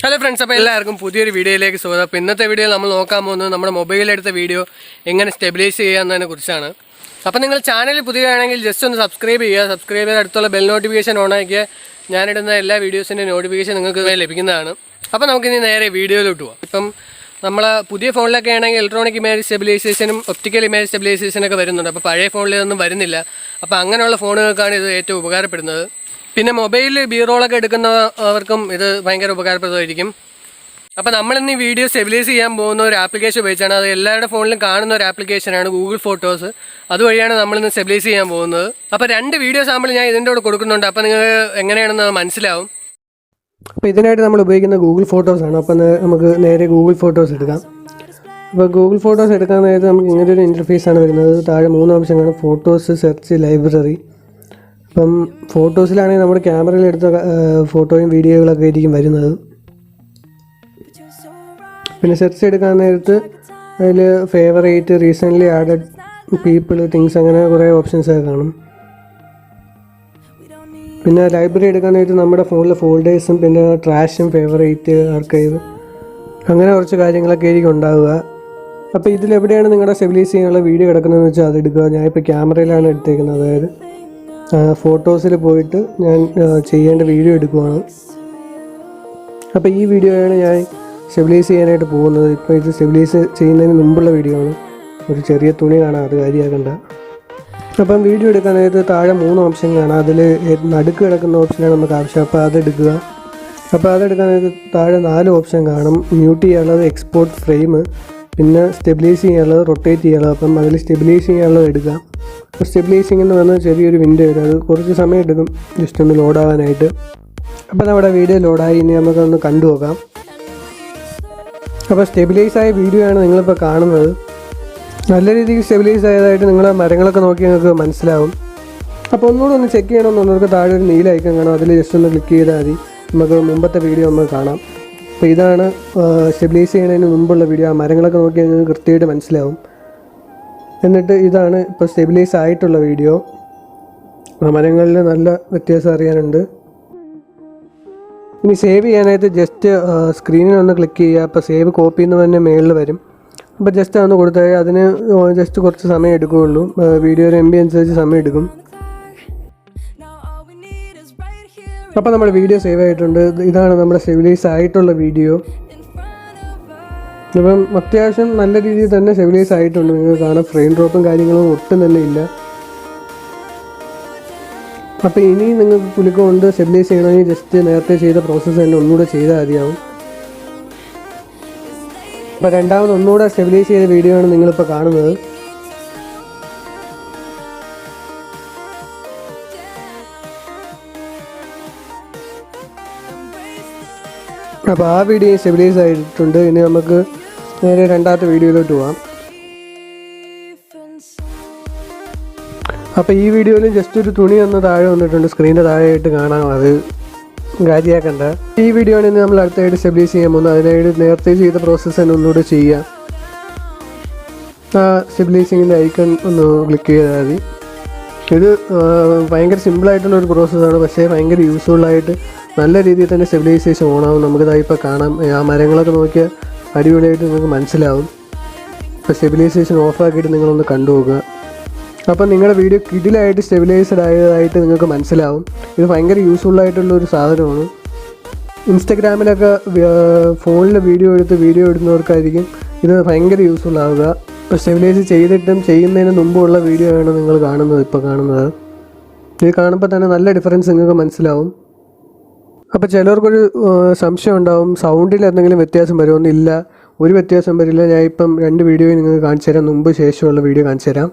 Hello friends, അപ്പോൾ എല്ലാവർക്കും പുതിയൊരു വീഡിയോയിലേക്ക് സ്വാഗതം. അപ്പോൾ ഇന്നത്തെ വീഡിയോയിൽ നമ്മൾ നോക്കാൻ പോകുന്നത് നമ്മുടെ മൊബൈലിലെടുത്ത വീഡിയോ എങ്ങനെ സ്റ്റെബിലൈസ് ചെയ്യാമെന്നതിനെ കുറിച്ചാണ്. അപ്പോൾ നിങ്ങൾ ചാനൽ പുതിയതാണെങ്കിൽ ജസ്റ്റ് ഒന്ന് സബ്സ്ക്രൈബ് ചെയ്യുക. സബ്സ്ക്രൈബ് ചെയ്ത് അടുത്തുള്ള ബെൽ നോട്ടിഫിക്കേഷൻ ഓൺ ആക്കിയാൽ ഞാനിടുന്ന എല്ലാ വീഡിയോസിൻ്റെ നോട്ടിഫിക്കേഷൻ നിങ്ങൾക്ക് ലഭിക്കുന്നതാണ്. അപ്പോൾ നമുക്കിനി നേരെ വീഡിയോയിലോട്ട് പോകാം. ഇപ്പം നമ്മൾ പുതിയ ഫോണിലൊക്കെ ആണെങ്കിൽ ഇലക്ട്രോണിക് ഇമേജ് സ്റ്റെബിലൈസേഷനും ഒപ്റ്റിക്കൽ ഇമേജ് സ്റ്റെബിലൈസേഷനൊക്കെ വരുന്നുണ്ട്. അപ്പോൾ പഴയ ഫോണിലൊന്നും വരുന്നില്ല. അപ്പോൾ അങ്ങനെയുള്ള ഫോണുകൾക്കാണ് ഇത് ഏറ്റവും ഉപകാരപ്പെടുന്നത്. പിന്നെ മൊബൈലിൽ ബീറോളൊക്കെ എടുക്കുന്നവർക്കും ഇത് ഭയങ്കര ഉപകാരപ്രദമായിരിക്കും. അപ്പോൾ നമ്മളിന്ന് ഈ വീഡിയോ സ്റ്റെബിലൈസ് ചെയ്യാൻ പോകുന്ന ഒരു ആപ്ലിക്കേഷൻ ഉപയോഗിച്ചാണ്. അത് എല്ലാവരുടെ ഫോണിലും കാണുന്ന ഒരു ആപ്ലിക്കേഷനാണ് ഗൂഗിൾ ഫോട്ടോസ്. അതുവഴിയാണ് നമ്മളിന്ന് സ്റ്റെബിലൈസ് ചെയ്യാൻ പോകുന്നത്. അപ്പോൾ 2 വീഡിയോ സാമ്പിൾ ഞാൻ ഇതിൻ്റെ കൂടെ കൊടുക്കുന്നുണ്ട്. അപ്പോൾ നിങ്ങൾക്ക് എങ്ങനെയാണെന്ന് മനസ്സിലാവും. അപ്പോൾ ഇതിനായിട്ട് നമ്മൾ ഉപയോഗിക്കുന്ന ഗൂഗിൾ ഫോട്ടോസാണ്. അപ്പോൾ നമുക്ക് നേരെ ഗൂഗിൾ ഫോട്ടോസ് എടുക്കാം. അപ്പോൾ ഗൂഗിൾ ഫോട്ടോസ് എടുക്കാൻ നേരത്തെ നമുക്ക് ഇങ്ങനൊരു ഇൻ്റർഫേസാണ് വരുന്നത്. താഴെ 3 ഓപ്ഷനാണ്: ഫോട്ടോസ്, സെർച്ച്, ലൈബ്രറി. അപ്പം ഫോട്ടോസിലാണെങ്കിൽ നമ്മുടെ ക്യാമറയിൽ എടുത്ത ഫോട്ടോയും വീഡിയോകളൊക്കെ ആയിരിക്കും വരുന്നത്. പിന്നെ സെർച്ച് എടുക്കാൻ നേരത്ത് അതിൽ favourite, recently added, people, things, അങ്ങനെ കുറേ ഓപ്ഷൻസൊക്കെ കാണും. പിന്നെ ലൈബ്രറി എടുക്കാൻ നേരത്ത് നമ്മുടെ ഫോണിലെ ഫോൾഡേഴ്സും പിന്നെ ട്രാഷും ഫേവറേറ്റ്, ആർക്കൈവ്, അങ്ങനെ കുറച്ച് കാര്യങ്ങളൊക്കെ ആയിരിക്കും ഉണ്ടാവുക. അപ്പോൾ ഇതിലെവിടെയാണ് നിങ്ങളുടെ സ്റ്റെബിലൈസ് ചെയ്യാനുള്ള വീഡിയോ കിടക്കുന്നതെന്ന് വെച്ചാൽ അതെടുക്കുക. ഞാനിപ്പോൾ ക്യാമറയിലാണ് എടുത്തേക്കുന്നത്. അതായത് ഫോട്ടോസിൽ പോയിട്ട് ഞാൻ ചെയ്യേണ്ട വീഡിയോ എടുക്കുവാണ്. അപ്പോൾ ഈ വീഡിയോയാണ് ഞാൻ സ്റ്റെബിലൈസ് ചെയ്യാനായിട്ട് പോകുന്നത്. ഇപ്പോൾ ഇത് സ്റ്റെബിലൈസ് ചെയ്യുന്നതിന് മുമ്പുള്ള വീഡിയോ ആണ്. ഒരു ചെറിയ തുണി കാണാം, അത് കാര്യമാക്കണ്ട. അപ്പം വീഡിയോ എടുക്കാനായിട്ട് താഴെ 3 ഓപ്ഷൻ കാണാം. അതിൽ നടുക്ക് കിടക്കുന്ന ഓപ്ഷനാണ് നമുക്ക് ആവശ്യം. അപ്പോൾ അതെടുക്കുക. അപ്പോൾ അതെടുക്കാനായിട്ട് താഴെ 4 ഓപ്ഷൻ കാണും. മ്യൂട്ട് ചെയ്യാനുള്ളത്, എക്സ്പോർട്ട് ഫ്രെയിം, പിന്നെ സ്റ്റെബിലൈസ് ചെയ്യാനുള്ളത്, റൊട്ടേറ്റ് ചെയ്യാനുള്ളത്. അപ്പം അതിൽ സ്റ്റെബിലൈസ് ചെയ്യാനുള്ളത് എടുക്കുക. അപ്പോൾ സ്റ്റെബിലൈസിംഗ് എന്ന് പറഞ്ഞാൽ ചെറിയൊരു വിൻഡോ വരും. അത് കുറച്ച് സമയം എടുക്കും ജസ്റ്റ് ഒന്ന് ലോഡാവാനായിട്ട്. അപ്പോൾ നമ്മുടെ വീഡിയോ ലോഡായി. ഇനി നമുക്കൊന്ന് കണ്ടു നോക്കാം. അപ്പോൾ സ്റ്റെബിലൈസ് ആയ വീഡിയോ ആണ് നിങ്ങളിപ്പോൾ കാണുന്നത്. നല്ല രീതിയിൽ സ്റ്റെബിലൈസ് ആയതായിട്ട് നിങ്ങളെ മരങ്ങളൊക്കെ നോക്കി നിങ്ങൾക്ക് മനസ്സിലാവും. അപ്പോൾ ഒന്നുകൂടെ ഒന്ന് ചെക്ക് ചെയ്യണമെന്നുള്ളവർക്ക് താഴെ ഒരു നീല ഐക്കൺ കാണാം. അതിൽ ജസ്റ്റ് ഒന്ന് ക്ലിക്ക് ചെയ്താൽ മതി. നമുക്ക് മുമ്പത്തെ വീഡിയോ നമുക്ക് കാണാം. അപ്പോൾ ഇതാണ് സ്റ്റെബിലൈസ് ചെയ്യുന്നതിന് മുമ്പുള്ള വീഡിയോ. ആ മരങ്ങളൊക്കെ നോക്കി നിങ്ങൾക്ക് കൃത്യമായിട്ട് മനസ്സിലാവും. എന്നിട്ട് ഇതാണ് ഇപ്പോൾ സ്റ്റെബിലൈസ് ആയിട്ടുള്ള വീഡിയോ. മരങ്ങളിൽ നല്ല വ്യത്യാസം അറിയാനുണ്ട്. ഇനി സേവ് ചെയ്യാനായിട്ട് ജസ്റ്റ് സ്ക്രീനിൽ ഒന്ന് ക്ലിക്ക് ചെയ്യുക. അപ്പോൾ സേവ് കോപ്പി എന്ന് പറഞ്ഞാൽ മേളിൽ വരും. അപ്പോൾ ജസ്റ്റ് അതൊന്ന് കൊടുത്താൽ അതിന് ജസ്റ്റ് കുറച്ച് സമയം എടുക്കുകയുള്ളൂ. വീഡിയോയുടെ MB അനുസരിച്ച് സമയം എടുക്കും. അപ്പോൾ നമ്മുടെ വീഡിയോ സേവ് ആയിട്ടുണ്ട്. ഇതാണ് നമ്മുടെ സ്റ്റെബിലൈസ് ആയിട്ടുള്ള വീഡിയോ. അപ്പം അത്യാവശ്യം നല്ല രീതിയിൽ തന്നെ സ്റ്റെബിലൈസ് ആയിട്ടുണ്ട്. നിങ്ങൾക്ക് കാണാം ഫ്രെയിം ഡ്രോപ്പും കാര്യങ്ങളും ഒട്ടും തന്നെ ഇല്ല. അപ്പോൾ ഇനി നിങ്ങൾക്ക് കുലുക്കൊണ്ട് സ്റ്റെബിലൈസ് ചെയ്യണമെങ്കിൽ ജസ്റ്റ് നേരത്തെ ചെയ്ത പ്രോസസ്സ് തന്നെ ഒന്നുകൂടെ ചെയ്താൽ മതിയാവും. അപ്പോൾ രണ്ടാമത് ഒന്നുകൂടെ സ്റ്റെബിലൈസ് ചെയ്ത വീഡിയോ ആണ് നിങ്ങളിപ്പോൾ കാണുന്നത്. അപ്പോൾ ആ വീഡിയോ സ്റ്റെബിലൈസ് ആയിട്ടുണ്ട്. ഇനി നമുക്ക് നേരെ രണ്ടാമത്തെ വീഡിയോയിലോട്ട് പോകാം. അപ്പോൾ ഈ വീഡിയോയിൽ ജസ്റ്റ് ഒരു തുണി ഒന്ന് താഴെ വന്നിട്ടുണ്ട്, സ്ക്രീനിൻ്റെ താഴെയായിട്ട് കാണാം. അത് കാര്യമാക്കണ്ട. ഈ വീഡിയോ ആണ് നമ്മൾ അടുത്തായിട്ട് സ്റ്റെബിലൈസ് ചെയ്യാൻ പോകുന്നത്. അതിനായിട്ട് നേരത്തെ ചെയ്ത പ്രോസസ്സ് തന്നെ ഒന്നുകൂടെ ചെയ്യുക. ആ സ്റ്റെബിലൈസിങ്ങിൻ്റെ ഐക്കൺ ഒന്ന് ക്ലിക്ക് ചെയ്താൽ മതി. ഇത് ഭയങ്കര സിമ്പിളായിട്ടുള്ളൊരു പ്രോസസ്സാണ്. പക്ഷേ ഭയങ്കര യൂസ്ഫുള്ളായിട്ട് നല്ല രീതിയിൽ തന്നെ സ്റ്റെബിലൈസേഷൻ ഓണാവും. നമുക്കിതായി ഇപ്പോൾ കാണാം. ആ മരങ്ങളൊക്കെ നോക്കിയാൽ അടിപൊളിയായിട്ട് നിങ്ങൾക്ക് മനസ്സിലാവും. ഇപ്പോൾ സ്റ്റെബിലൈസേഷൻ ഓഫാക്കിയിട്ട് നിങ്ങളൊന്ന് കണ്ടു നോക്കുക. അപ്പം നിങ്ങളുടെ വീഡിയോ കിടിലായിട്ട് സ്റ്റെബിലൈസ്ഡ് ആയതായിട്ട് നിങ്ങൾക്ക് മനസ്സിലാവും. ഇത് ഭയങ്കര യൂസ്ഫുള്ളായിട്ടുള്ളൊരു സാധനമാണ്. ഇൻസ്റ്റഗ്രാമിലൊക്കെ ഫോണിൽ വീഡിയോ ഇടുന്നവർക്കായിരിക്കും ഇത് ഭയങ്കര യൂസ്ഫുൾ ആവുക. ഇപ്പോൾ സ്റ്റെബിലൈസ് ചെയ്തിട്ടും ചെയ്യുന്നതിന് മുമ്പുള്ള വീഡിയോ ആണ് നിങ്ങൾ കാണുന്നത്. ഇപ്പോൾ കാണുന്നത് ഇത് കാണുമ്പോൾ തന്നെ നല്ല ഡിഫറൻസ് നിങ്ങൾക്ക് മനസ്സിലാവും. അപ്പോൾ ചിലർക്കൊരു സംശയം ഉണ്ടാവും, സൗണ്ടിൽ എന്തെങ്കിലും വ്യത്യാസം വരുമോന്നില്ല. ഒരു വ്യത്യാസം വരില്ല. ഞാൻ ഇപ്പം 2 വീഡിയോയും നിങ്ങൾക്ക് കാണിച്ചു തരാം. മുമ്പ് ശേഷമുള്ള വീഡിയോ കാണിച്ചു തരാം.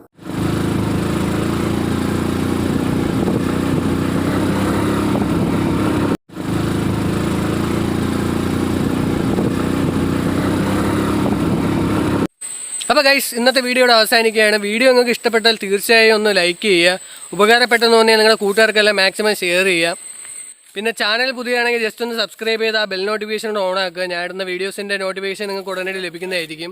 അപ്പോൾ ഗൈസ്, ഇന്നത്തെ വീഡിയോയുടെ അവസാനിക്കുകയാണ്. വീഡിയോ നിങ്ങൾക്ക് ഇഷ്ടപ്പെട്ടാൽ തീർച്ചയായും ഒന്ന് ലൈക്ക് ചെയ്യുക. ഉപകാരപ്പെട്ടെന്ന് തോന്നിയാൽ നിങ്ങളുടെ കൂട്ടുകാർക്കെല്ലാം മാക്സിമം ഷെയർ ചെയ്യുക. പിന്നെ ചാനൽ പുതിയതാണെങ്കിൽ ജസ്റ്റ് ഒന്ന് സബ്സ്ക്രൈബ് ചെയ്ത് ആ ബെൽ നോട്ടിഫിക്കേഷൻ ഓൺ ആക്കുക. ഞാൻ ഇടുന്ന വീഡിയോസിൻ്റെ നോട്ടിഫിക്കേഷൻ നിങ്ങൾക്ക് ഉടനടി ലഭിക്കുന്നതായിരിക്കും.